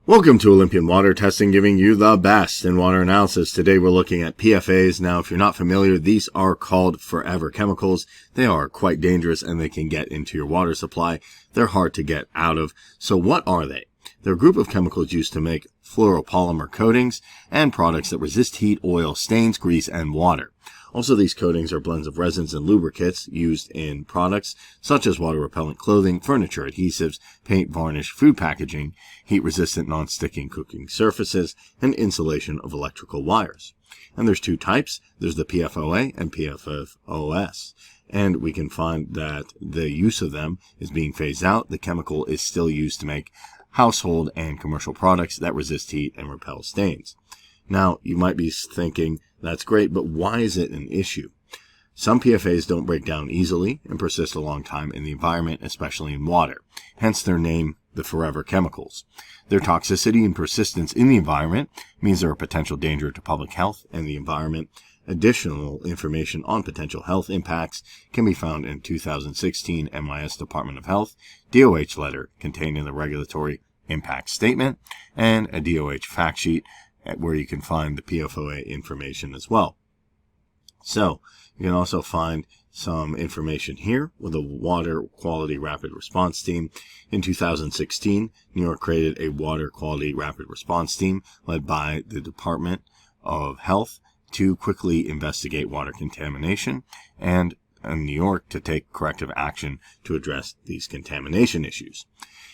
Welcome to Olympian Water Testing, giving you the best in water analysis. Today we're looking at PFAs. Now, if you're not familiar, these are called forever chemicals. They are quite dangerous and they can get into your water supply. They're hard to get out of. So what are they? They're a group of chemicals used to make fluoropolymer coatings and products that resist heat, oil, stains, grease, and water. Also, these coatings are blends of resins and lubricants used in products such as water-repellent clothing, furniture adhesives, paint, varnish, food packaging, heat-resistant non-sticking cooking surfaces, and insulation of electrical wires. And there's two types. There's the PFOA and PFOS. And we can find that the use of them is being phased out. The chemical is still used to make household and commercial products that resist heat and repel stains. Now, you might be thinking, that's great, but why is it an issue? Some PFAs don't break down easily and persist a long time in the environment, especially in water. Hence their name, the forever chemicals. Their toxicity and persistence in the environment means they're a potential danger to public health and the environment. Additional information on potential health impacts can be found in 2016 NYS Department of Health DOH letter contained in the regulatory impact statement and a DOH fact sheet where you can find the PFOA information as well. So you can also find some information here with a Water Quality Rapid Response Team. In 2016, New York created a Water Quality Rapid Response Team led by the Department of Health to quickly investigate water contamination and in New York to take corrective action to address these contamination issues.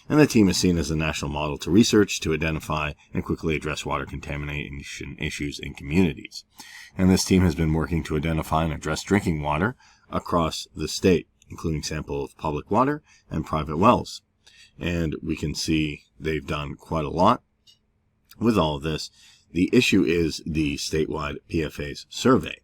And the team is seen as a national model to research to identify and quickly address water contamination issues in communities. And this team has been working to identify and address drinking water across the state, including sample of public water and private wells. And we can see they've done quite a lot with all of this. The issue is the statewide PFAS survey.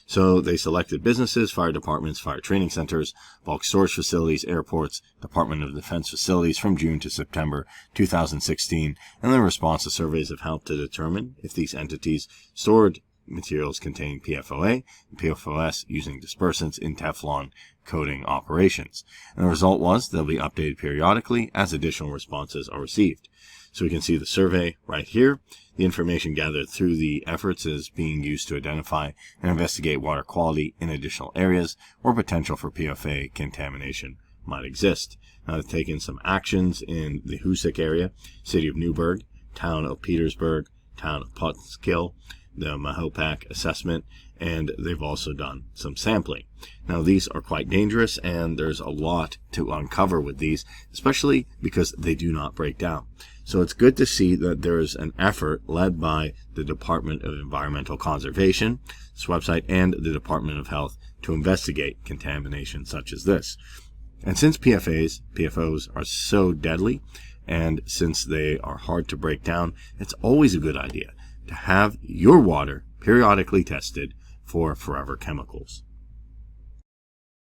So they selected businesses, fire departments, fire training centers, bulk storage facilities, airports, Department of Defense facilities from June to September 2016, and their response to surveys have helped to determine if these entities stored materials contain PFOA and PFOS using dispersants in Teflon coating operations. And the result was they'll be updated periodically as additional responses are received. So we can see the survey right here. The information gathered through the efforts is being used to identify and investigate water quality in additional areas where potential for PFA contamination might exist. Now, they've taken some actions in the Hoosick area, City of Newburgh, Town of Petersburg, Town of Potskill, the Mahopac assessment, and they've also done some sampling. Now, these are quite dangerous, and there's a lot to uncover with these, especially because they do not break down. So it's good to see that there is an effort led by the Department of Environmental Conservation, this website, and the Department of Health to investigate contamination such as this. And since PFOs are so deadly, and since they are hard to break down, it's always a good idea to have your water periodically tested for forever chemicals.